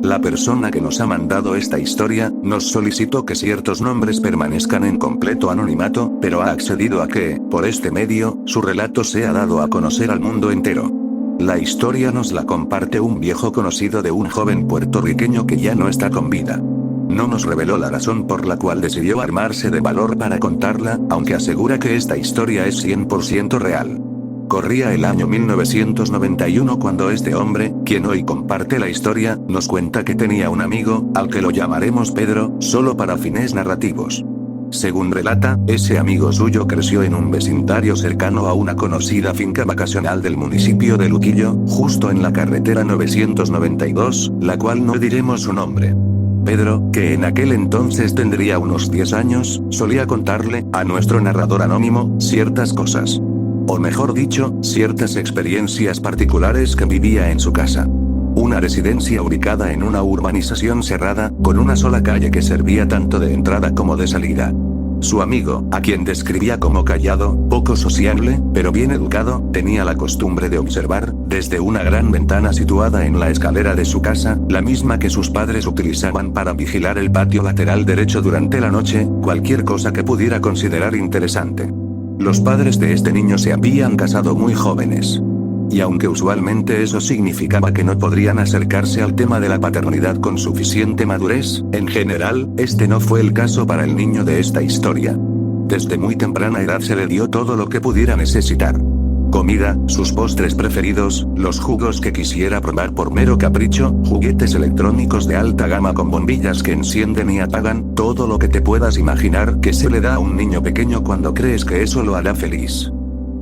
La persona que nos ha mandado esta historia, nos solicitó que ciertos nombres permanezcan en completo anonimato, pero ha accedido a que, por este medio, su relato sea dado a conocer al mundo entero. La historia nos la comparte un viejo conocido de un joven puertorriqueño que ya no está con vida. No nos reveló la razón por la cual decidió armarse de valor para contarla, aunque asegura que esta historia es 100% real. Corría el año 1991 cuando este hombre, quien hoy comparte la historia, nos cuenta que tenía un amigo, al que lo llamaremos Pedro, solo para fines narrativos. Según relata, ese amigo suyo creció en un vecindario cercano a una conocida finca vacacional del municipio de Luquillo, justo en la carretera 992, la cual no diremos su nombre. Pedro, que en aquel entonces tendría unos 10 años, solía contarle, a nuestro narrador anónimo, ciertas cosas. O mejor dicho, ciertas experiencias particulares que vivía en su casa. Una residencia ubicada en una urbanización cerrada, con una sola calle que servía tanto de entrada como de salida. Su amigo, a quien describía como callado, poco sociable, pero bien educado, tenía la costumbre de observar, desde una gran ventana situada en la escalera de su casa, la misma que sus padres utilizaban para vigilar el patio lateral derecho durante la noche, cualquier cosa que pudiera considerar interesante. Los padres de este niño se habían casado muy jóvenes. Y aunque usualmente eso significaba que no podrían acercarse al tema de la paternidad con suficiente madurez, en general, este no fue el caso para el niño de esta historia. Desde muy temprana edad se le dio todo lo que pudiera necesitar. Comida, sus postres preferidos, los jugos que quisiera probar por mero capricho, juguetes electrónicos de alta gama con bombillas que encienden y apagan, todo lo que te puedas imaginar que se le da a un niño pequeño cuando crees que eso lo hará feliz.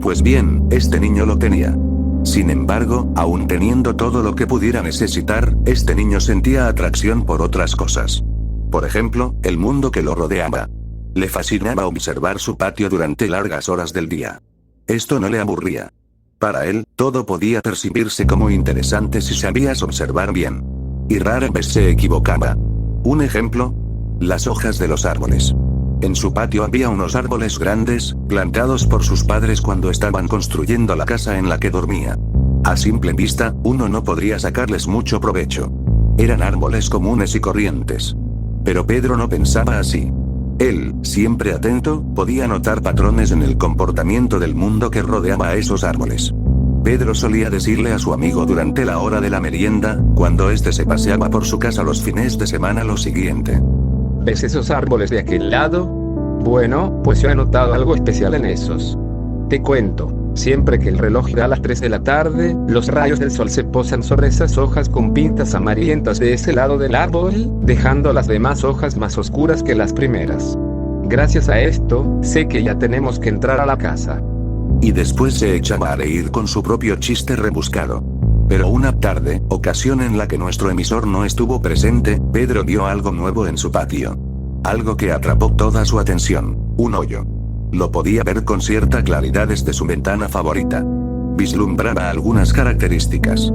Pues bien, este niño lo tenía. Sin embargo, aun teniendo todo lo que pudiera necesitar, este niño sentía atracción por otras cosas. Por ejemplo, el mundo que lo rodeaba. Le fascinaba observar su patio durante largas horas del día. Esto no le aburría. Para él, todo podía percibirse como interesante si sabías observar bien. Y rara vez se equivocaba. Un ejemplo: las hojas de los árboles. En su patio había unos árboles grandes, plantados por sus padres cuando estaban construyendo la casa en la que dormía. A simple vista, uno no podría sacarles mucho provecho. Eran árboles comunes y corrientes. Pero Pedro no pensaba así. Él, siempre atento, podía notar patrones en el comportamiento del mundo que rodeaba a esos árboles. Pedro solía decirle a su amigo durante la hora de la merienda, cuando éste se paseaba por su casa los fines de semana, lo siguiente: ¿ves esos árboles de aquel lado? Bueno, pues yo he notado algo especial en esos. Te cuento, siempre que el reloj da las 3 de la tarde, los rayos del sol se posan sobre esas hojas con pintas amarillentas de ese lado del árbol, dejando las demás hojas más oscuras que las primeras. Gracias a esto, sé que ya tenemos que entrar a la casa. Y después se echaba a reír con su propio chiste rebuscado. Pero una tarde, ocasión en la que nuestro emisor no estuvo presente, Pedro vio algo nuevo en su patio. Algo que atrapó toda su atención: un hoyo. Lo podía ver con cierta claridad desde su ventana favorita. Vislumbraba algunas características.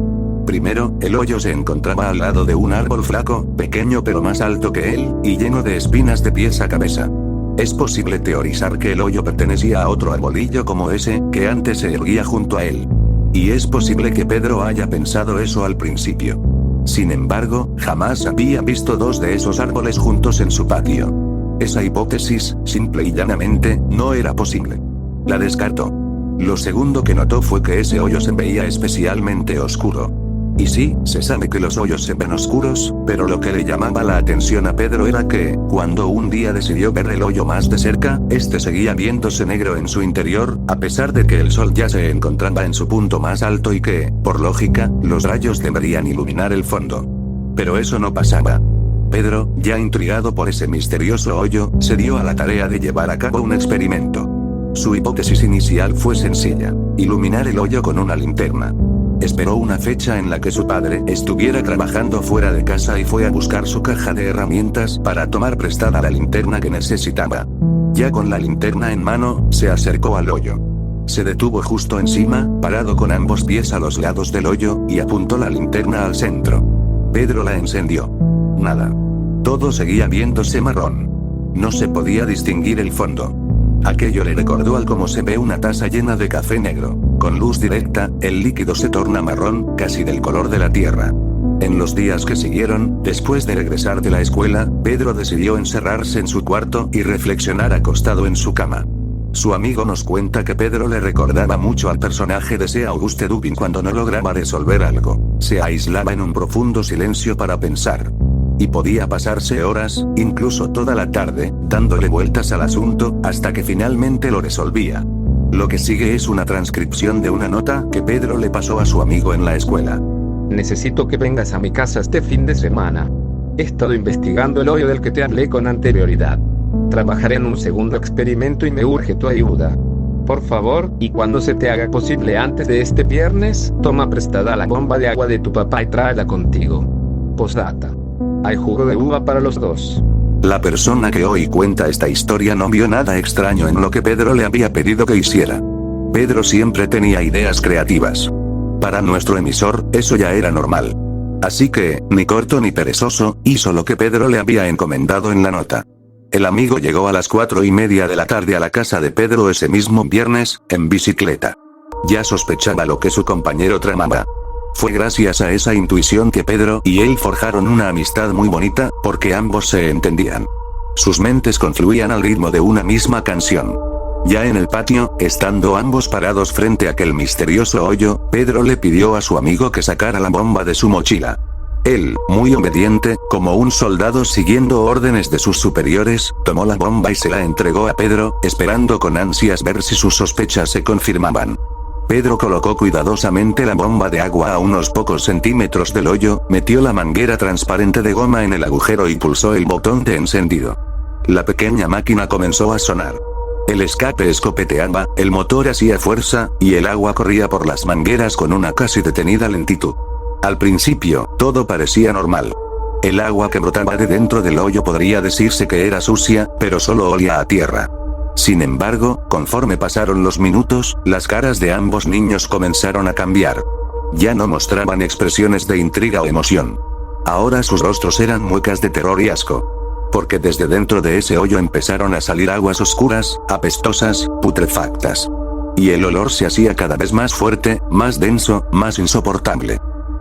Primero, el hoyo se encontraba al lado de un árbol flaco, pequeño pero más alto que él, y lleno de espinas de pies a cabeza. Es posible teorizar que el hoyo pertenecía a otro arbolillo como ese, que antes se erguía junto a él. Y es posible que Pedro haya pensado eso al principio. Sin embargo, jamás había visto dos de esos árboles juntos en su patio. Esa hipótesis, simple y llanamente, no era posible. La descartó. Lo segundo que notó fue que ese hoyo se veía especialmente oscuro. Y sí, se sabe que los hoyos se ven oscuros, pero lo que le llamaba la atención a Pedro era que, cuando un día decidió ver el hoyo más de cerca, este seguía viéndose negro en su interior, a pesar de que el sol ya se encontraba en su punto más alto y que, por lógica, los rayos deberían iluminar el fondo. Pero eso no pasaba. Pedro, ya intrigado por ese misterioso hoyo, se dio a la tarea de llevar a cabo un experimento. Su hipótesis inicial fue sencilla: iluminar el hoyo con una linterna. Esperó una fecha en la que su padre estuviera trabajando fuera de casa y fue a buscar su caja de herramientas para tomar prestada la linterna que necesitaba. Ya con la linterna en mano, se acercó al hoyo. Se detuvo justo encima, parado con ambos pies a los lados del hoyo, y apuntó la linterna al centro. Pedro la encendió. Nada. Todo seguía viéndose marrón. No se podía distinguir el fondo. Aquello le recordó al cómo se ve una taza llena de café negro. Con luz directa, el líquido se torna marrón, casi del color de la tierra. En los días que siguieron, después de regresar de la escuela, Pedro decidió encerrarse en su cuarto y reflexionar acostado en su cama. Su amigo nos cuenta que Pedro le recordaba mucho al personaje de C. Auguste Dupin cuando no lograba resolver algo. Se aislaba en un profundo silencio para pensar. Y podía pasarse horas, incluso toda la tarde, dándole vueltas al asunto, hasta que finalmente lo resolvía. Lo que sigue es una transcripción de una nota que Pedro le pasó a su amigo en la escuela. Necesito que vengas a mi casa este fin de semana. He estado investigando el hoyo del que te hablé con anterioridad. Trabajaré en un segundo experimento y me urge tu ayuda. Por favor, y cuando se te haga posible antes de este viernes, toma prestada la bomba de agua de tu papá y tráela contigo. Postdata. Hay jugo de uva para los dos. La persona que hoy cuenta esta historia no vio nada extraño en lo que Pedro le había pedido que hiciera. Pedro siempre tenía ideas creativas. Para nuestro emisor, eso ya era normal. Así que, ni corto ni perezoso, hizo lo que Pedro le había encomendado en la nota. El amigo llegó a las 4:30 de la tarde a la casa de Pedro ese mismo viernes, en bicicleta. Ya sospechaba lo que su compañero tramaba. Fue gracias a esa intuición que Pedro y él forjaron una amistad muy bonita, porque ambos se entendían. Sus mentes confluían al ritmo de una misma canción. Ya en el patio, estando ambos parados frente a aquel misterioso hoyo, Pedro le pidió a su amigo que sacara la bomba de su mochila. Él, muy obediente, como un soldado siguiendo órdenes de sus superiores, tomó la bomba y se la entregó a Pedro, esperando con ansias ver si sus sospechas se confirmaban. Pedro colocó cuidadosamente la bomba de agua a unos pocos centímetros del hoyo, metió la manguera transparente de goma en el agujero y pulsó el botón de encendido. La pequeña máquina comenzó a sonar. El escape escopeteaba, el motor hacía fuerza, y el agua corría por las mangueras con una casi detenida lentitud. Al principio, todo parecía normal. El agua que brotaba de dentro del hoyo podría decirse que era sucia, pero solo olía a tierra. Sin embargo, conforme pasaron los minutos, las caras de ambos niños comenzaron a cambiar. Ya no mostraban expresiones de intriga o emoción. Ahora sus rostros eran muecas de terror y asco. Porque desde dentro de ese hoyo empezaron a salir aguas oscuras, apestosas, putrefactas. Y el olor se hacía cada vez más fuerte, más denso, más insoportable.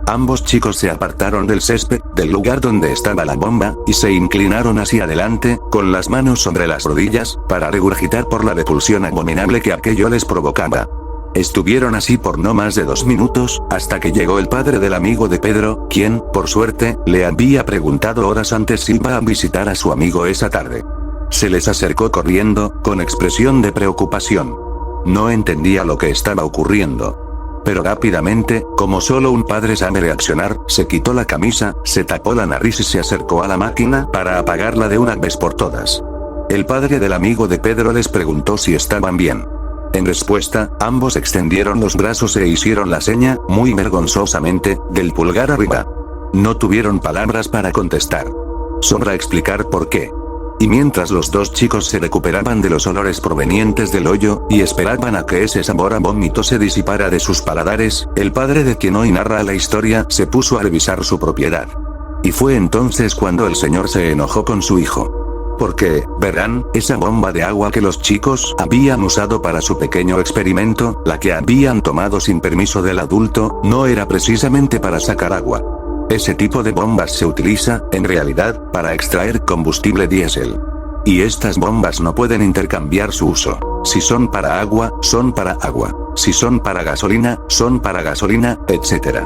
Ambos chicos se apartaron del césped, del lugar donde estaba la bomba, y se inclinaron hacia adelante, con las manos sobre las rodillas, para regurgitar por la repulsión abominable que aquello les provocaba. Estuvieron así por no más de 2 minutos, hasta que llegó el padre del amigo de Pedro, quien, por suerte, le había preguntado horas antes si iba a visitar a su amigo esa tarde. Se les acercó corriendo, con expresión de preocupación. No entendía lo que estaba ocurriendo. Pero rápidamente, como solo un padre sabe reaccionar, se quitó la camisa, se tapó la nariz y se acercó a la máquina para apagarla de una vez por todas. El padre del amigo de Pedro les preguntó si estaban bien. En respuesta, ambos extendieron los brazos e hicieron la seña, muy vergonzosamente, del pulgar arriba. No tuvieron palabras para contestar. Sobra explicar por qué. Y mientras los dos chicos se recuperaban de los olores provenientes del hoyo, y esperaban a que ese sabor a vómito se disipara de sus paladares, el padre de quien hoy narra la historia se puso a revisar su propiedad. Y fue entonces cuando el señor se enojó con su hijo. Porque, verán, esa bomba de agua que los chicos habían usado para su pequeño experimento, la que habían tomado sin permiso del adulto, no era precisamente para sacar agua. Ese tipo de bombas se utiliza, en realidad, para extraer combustible diésel. Y estas bombas no pueden intercambiar su uso. Si son para agua, son para agua. Si son para gasolina, son para gasolina, etc.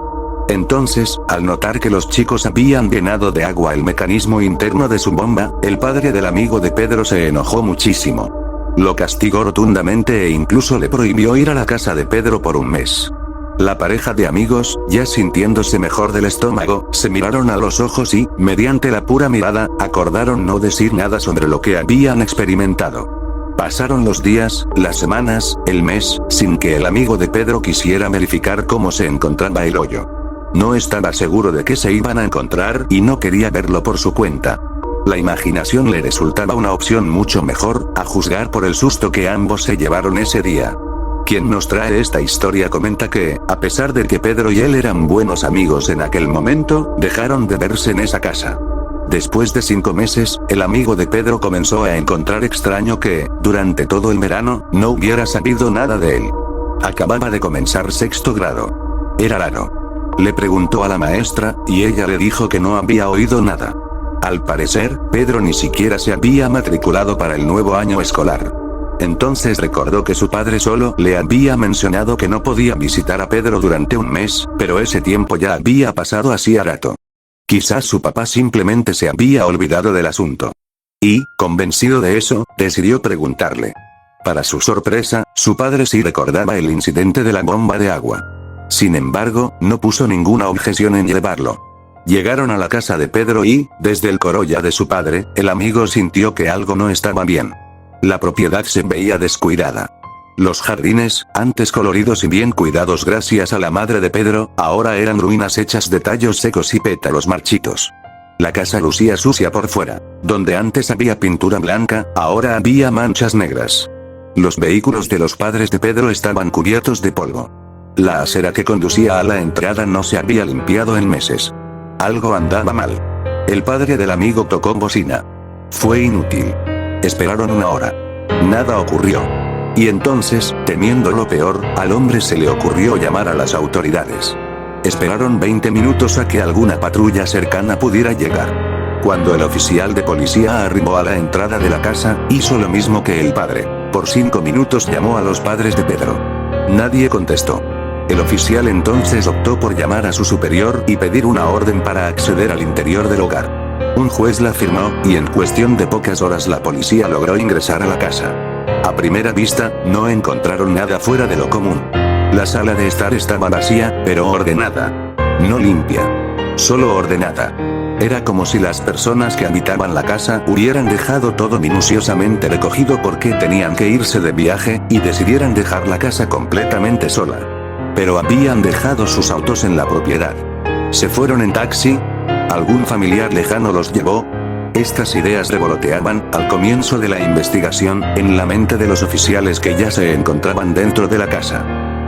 Entonces, al notar que los chicos habían llenado de agua el mecanismo interno de su bomba, el padre del amigo de Pedro se enojó muchísimo. Lo castigó rotundamente e incluso le prohibió ir a la casa de Pedro por un mes. La pareja de amigos, ya sintiéndose mejor del estómago, se miraron a los ojos y, mediante la pura mirada, acordaron no decir nada sobre lo que habían experimentado. Pasaron los días, las semanas, el mes, sin que el amigo de Pedro quisiera verificar cómo se encontraba el hoyo. No estaba seguro de que se iban a encontrar y no quería verlo por su cuenta. La imaginación le resultaba una opción mucho mejor, a juzgar por el susto que ambos se llevaron ese día. Quien nos trae esta historia comenta que, a pesar de que Pedro y él eran buenos amigos en aquel momento, dejaron de verse en esa casa. Después de 5 meses, el amigo de Pedro comenzó a encontrar extraño que, durante todo el verano, no hubiera sabido nada de él. Acababa de comenzar sexto grado. Era raro. Le preguntó a la maestra, y ella le dijo que no había oído nada. Al parecer, Pedro ni siquiera se había matriculado para el nuevo año escolar. Entonces recordó que su padre solo le había mencionado que no podía visitar a Pedro durante un mes, pero ese tiempo ya había pasado hacía rato. Quizás su papá simplemente se había olvidado del asunto. Y, convencido de eso, decidió preguntarle. Para su sorpresa, su padre sí recordaba el incidente de la bomba de agua. Sin embargo, no puso ninguna objeción en llevarlo. Llegaron a la casa de Pedro y, desde el corolla de su padre, el amigo sintió que algo no estaba bien. La propiedad se veía descuidada. Los jardines, antes coloridos y bien cuidados gracias a la madre de Pedro, ahora eran ruinas hechas de tallos secos y pétalos marchitos. La casa lucía sucia por fuera. Donde antes había pintura blanca, ahora había manchas negras. Los vehículos de los padres de Pedro estaban cubiertos de polvo. La acera que conducía a la entrada no se había limpiado en meses. Algo andaba mal. El padre del amigo tocó bocina. Fue inútil. Esperaron 1 hora. Nada ocurrió. Y entonces, temiendo lo peor, al hombre se le ocurrió llamar a las autoridades. Esperaron 20 minutos a que alguna patrulla cercana pudiera llegar. Cuando el oficial de policía arribó a la entrada de la casa, hizo lo mismo que el padre. Por 5 minutos llamó a los padres de Pedro. Nadie contestó. El oficial entonces optó por llamar a su superior y pedir una orden para acceder al interior del hogar. Un juez la firmó, y en cuestión de pocas horas la policía logró ingresar a la casa. A primera vista, no encontraron nada fuera de lo común. La sala de estar estaba vacía, pero ordenada. No limpia. Solo ordenada. Era como si las personas que habitaban la casa hubieran dejado todo minuciosamente recogido porque tenían que irse de viaje, y decidieran dejar la casa completamente sola. Pero habían dejado sus autos en la propiedad. ¿Se fueron en taxi? ¿Algún familiar lejano los llevó? Estas ideas revoloteaban, al comienzo de la investigación, en la mente de los oficiales que ya se encontraban dentro de la casa.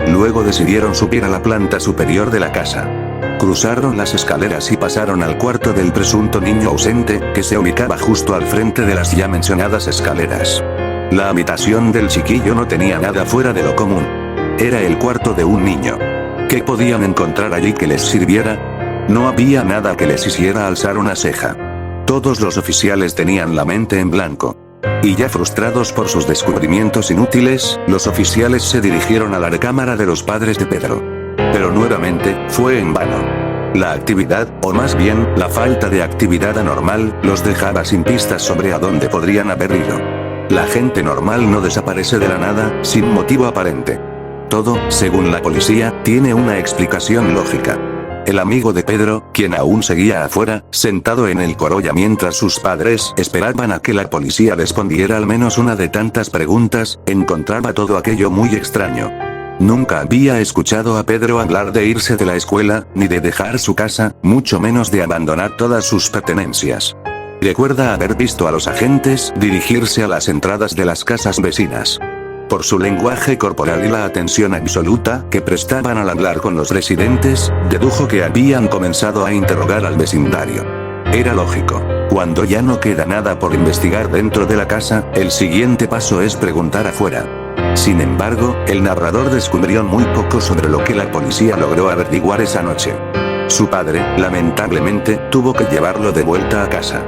Luego decidieron subir a la planta superior de la casa. Cruzaron las escaleras y pasaron al cuarto del presunto niño ausente, que se ubicaba justo al frente de las ya mencionadas escaleras. La habitación del chiquillo no tenía nada fuera de lo común. Era el cuarto de un niño. ¿Qué podían encontrar allí que les sirviera? No había nada que les hiciera alzar una ceja. Todos los oficiales tenían la mente en blanco. Y ya frustrados por sus descubrimientos inútiles, los oficiales se dirigieron a la recámara de los padres de Pedro. Pero nuevamente, fue en vano. La actividad, o más bien, la falta de actividad anormal, los dejaba sin pistas sobre a dónde podrían haber ido. La gente normal no desaparece de la nada, sin motivo aparente. Todo, según la policía, tiene una explicación lógica. El amigo de Pedro, quien aún seguía afuera, sentado en el corolla mientras sus padres esperaban a que la policía respondiera al menos una de tantas preguntas, encontraba todo aquello muy extraño. Nunca había escuchado a Pedro hablar de irse de la escuela, ni de dejar su casa, mucho menos de abandonar todas sus pertenencias. Recuerda haber visto a los agentes dirigirse a las entradas de las casas vecinas. Por su lenguaje corporal y la atención absoluta que prestaban al hablar con los residentes, dedujo que habían comenzado a interrogar al vecindario. Era lógico. Cuando ya no queda nada por investigar dentro de la casa, el siguiente paso es preguntar afuera. Sin embargo, el narrador descubrió muy poco sobre lo que la policía logró averiguar esa noche. Su padre, lamentablemente, tuvo que llevarlo de vuelta a casa.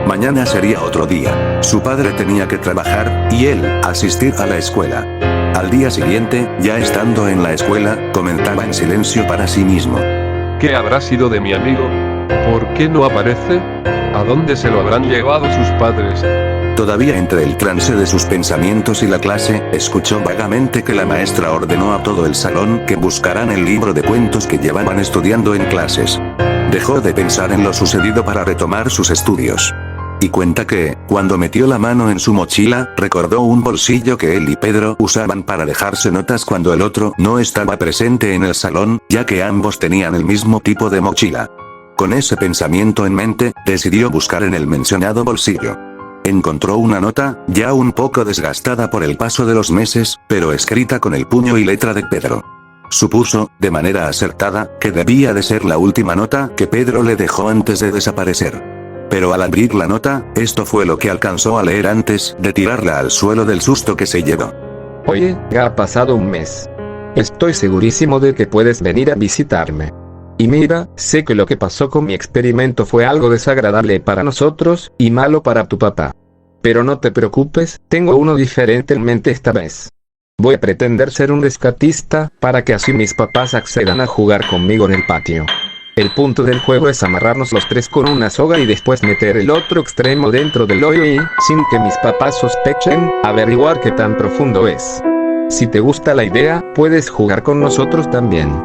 Mañana sería otro día. Su padre tenía que trabajar, y él, asistir a la escuela. Al día siguiente, ya estando en la escuela, comentaba en silencio para sí mismo. ¿Qué habrá sido de mi amigo? ¿Por qué no aparece? ¿A dónde se lo habrán llevado sus padres? Todavía entre el trance de sus pensamientos y la clase, escuchó vagamente que la maestra ordenó a todo el salón que buscaran el libro de cuentos que llevaban estudiando en clases. Dejó de pensar en lo sucedido para retomar sus estudios. Y cuenta que, cuando metió la mano en su mochila, recordó un bolsillo que él y Pedro usaban para dejarse notas cuando el otro no estaba presente en el salón, ya que ambos tenían el mismo tipo de mochila. Con ese pensamiento en mente, decidió buscar en el mencionado bolsillo. Encontró una nota, ya un poco desgastada por el paso de los meses, pero escrita con el puño y letra de Pedro. Supuso, de manera acertada, que debía de ser la última nota que Pedro le dejó antes de desaparecer. Pero al abrir la nota, esto fue lo que alcanzó a leer antes de tirarla al suelo del susto que se llevó. Oye, ya ha pasado un mes. Estoy segurísimo de que puedes venir a visitarme. Y mira, sé que lo que pasó con mi experimento fue algo desagradable para nosotros, y malo para tu papá. Pero no te preocupes, tengo uno diferente en mente esta vez. Voy a pretender ser un rescatista, para que así mis papás accedan a jugar conmigo en el patio. El punto del juego es amarrarnos los tres con una soga y después meter el otro extremo dentro del hoyo y, sin que mis papás sospechen, averiguar qué tan profundo es. Si te gusta la idea, puedes jugar con nosotros también.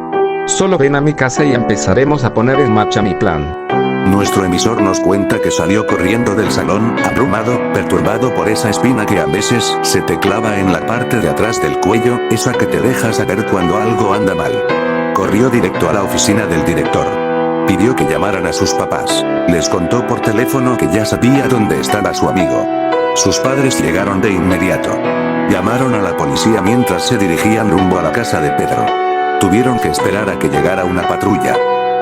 Solo ven a mi casa y empezaremos a poner en marcha mi plan. Nuestro emisor nos cuenta que salió corriendo del salón, abrumado, perturbado por esa espina que a veces se te clava en la parte de atrás del cuello, esa que te deja saber cuando algo anda mal. Corrió directo a la oficina del director. Pidió que llamaran a sus papás. Les contó por teléfono que ya sabía dónde estaba su amigo. Sus padres llegaron de inmediato. Llamaron a la policía mientras se dirigían rumbo a la casa de Pedro. Tuvieron que esperar a que llegara una patrulla.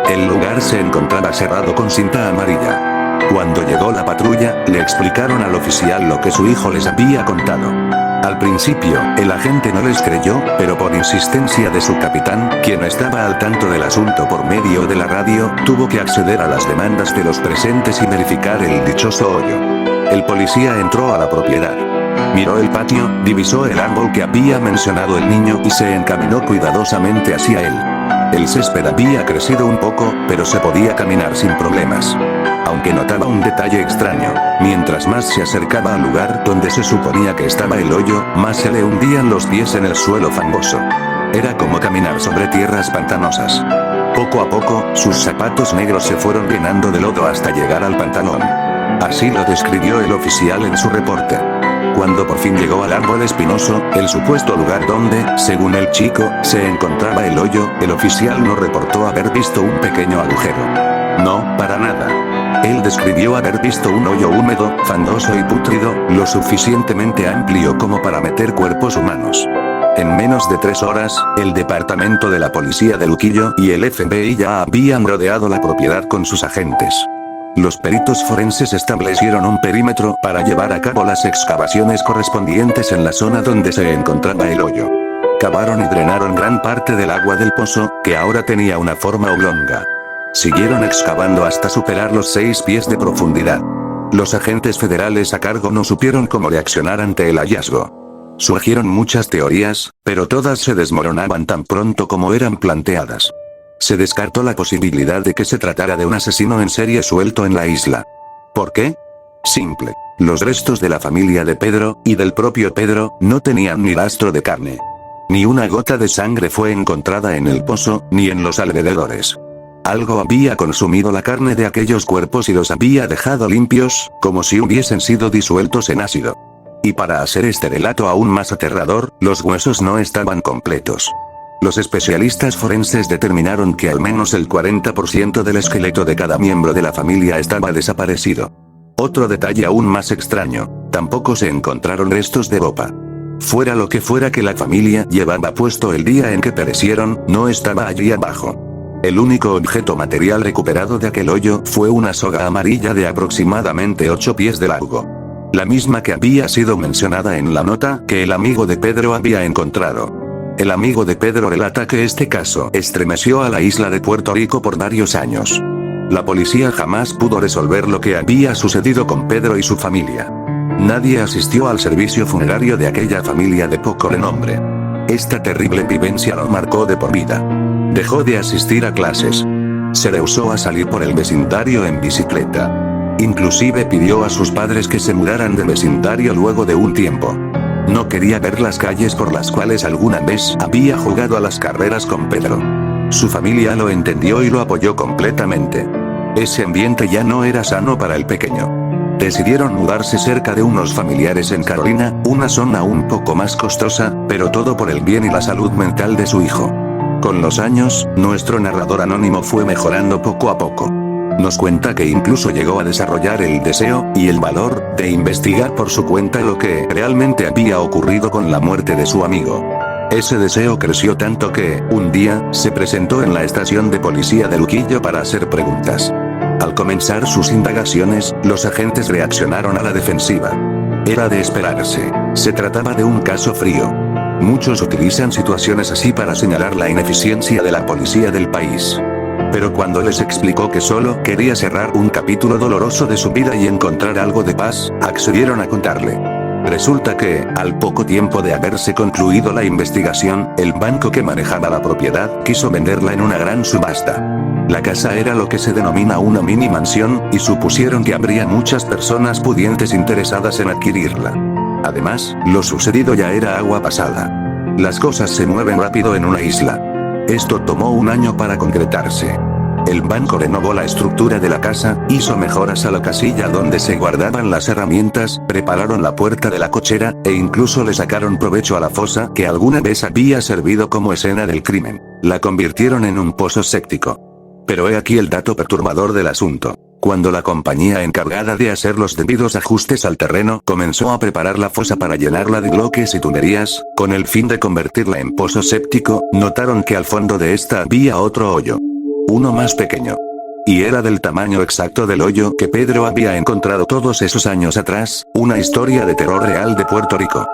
El lugar se encontraba cerrado con cinta amarilla. Cuando llegó la patrulla, le explicaron al oficial lo que su hijo les había contado. Al principio, el agente no les creyó, pero por insistencia de su capitán, quien estaba al tanto del asunto por medio de la radio, tuvo que acceder a las demandas de los presentes y verificar el dichoso hoyo. El policía entró a la propiedad. Miró el patio, divisó el árbol que había mencionado el niño y se encaminó cuidadosamente hacia él. El césped había crecido un poco, pero se podía caminar sin problemas. Aunque notaba un detalle extraño, mientras más se acercaba al lugar donde se suponía que estaba el hoyo, más se le hundían los pies en el suelo fangoso. Era como caminar sobre tierras pantanosas. Poco a poco, sus zapatos negros se fueron llenando de lodo hasta llegar al pantalón. Así lo describió el oficial en su reporte. Cuando por fin llegó al árbol espinoso, el supuesto lugar donde, según el chico, se encontraba el hoyo, el oficial no reportó haber visto un pequeño agujero. No, para nada. Él describió haber visto un hoyo húmedo, fangoso y pútrido, lo suficientemente amplio como para meter cuerpos humanos. En menos de 3 horas, el departamento de la policía de Luquillo y el FBI ya habían rodeado la propiedad con sus agentes. Los peritos forenses establecieron un perímetro para llevar a cabo las excavaciones correspondientes en la zona donde se encontraba el hoyo. Cavaron y drenaron gran parte del agua del pozo, que ahora tenía una forma oblonga. Siguieron excavando hasta superar los 6 pies de profundidad. Los agentes federales a cargo no supieron cómo reaccionar ante el hallazgo. Surgieron muchas teorías, pero todas se desmoronaban tan pronto como eran planteadas. Se descartó la posibilidad de que se tratara de un asesino en serie suelto en la isla. ¿Por qué? Simple. Los restos de la familia de Pedro, y del propio Pedro, no tenían ni rastro de carne. Ni una gota de sangre fue encontrada en el pozo, ni en los alrededores. Algo había consumido la carne de aquellos cuerpos y los había dejado limpios, como si hubiesen sido disueltos en ácido. Y para hacer este relato aún más aterrador, los huesos no estaban completos. Los especialistas forenses determinaron que al menos el 40% del esqueleto de cada miembro de la familia estaba desaparecido. Otro detalle aún más extraño, tampoco se encontraron restos de ropa. Fuera lo que fuera que la familia llevaba puesto el día en que perecieron, no estaba allí abajo. El único objeto material recuperado de aquel hoyo fue una soga amarilla de aproximadamente 8 pies de largo. La misma que había sido mencionada en la nota que el amigo de Pedro había encontrado. El amigo de Pedro relata que este caso estremeció a la isla de Puerto Rico por varios años. La policía jamás pudo resolver lo que había sucedido con Pedro y su familia. Nadie asistió al servicio funerario de aquella familia de poco renombre. Esta terrible vivencia lo marcó de por vida. Dejó de asistir a clases. Se rehusó a salir por el vecindario en bicicleta. Inclusive pidió a sus padres que se mudaran de vecindario luego de un tiempo. No quería ver las calles por las cuales alguna vez había jugado a las carreras con Pedro. Su familia lo entendió y lo apoyó completamente. Ese ambiente ya no era sano para el pequeño. Decidieron mudarse cerca de unos familiares en Carolina, una zona un poco más costosa, pero todo por el bien y la salud mental de su hijo. Con los años, nuestro narrador anónimo fue mejorando poco a poco. Nos cuenta que incluso llegó a desarrollar el deseo y el valor de investigar por su cuenta lo que realmente había ocurrido con la muerte de su amigo. Ese deseo creció tanto que, un día, se presentó en la estación de policía de Luquillo para hacer preguntas. Al comenzar sus indagaciones, los agentes reaccionaron a la defensiva. Era de esperarse. Se trataba de un caso frío. Muchos utilizan situaciones así para señalar la ineficiencia de la policía del país. Pero cuando les explicó que solo quería cerrar un capítulo doloroso de su vida y encontrar algo de paz, accedieron a contarle. Resulta que, al poco tiempo de haberse concluido la investigación, el banco que manejaba la propiedad quiso venderla en una gran subasta. La casa era lo que se denomina una mini mansión, y supusieron que habría muchas personas pudientes interesadas en adquirirla. Además, lo sucedido ya era agua pasada. Las cosas se mueven rápido en una isla. Esto tomó un año para concretarse. El banco renovó la estructura de la casa, hizo mejoras a la casilla donde se guardaban las herramientas, prepararon la puerta de la cochera, e incluso le sacaron provecho a la fosa que alguna vez había servido como escena del crimen. La convirtieron en un pozo séptico. Pero he aquí el dato perturbador del asunto. Cuando la compañía encargada de hacer los debidos ajustes al terreno comenzó a preparar la fosa para llenarla de bloques y tuberías, con el fin de convertirla en pozo séptico, notaron que al fondo de esta había otro hoyo. Uno más pequeño. Y era del tamaño exacto del hoyo que Pedro había encontrado todos esos años atrás, una historia de terror real de Puerto Rico.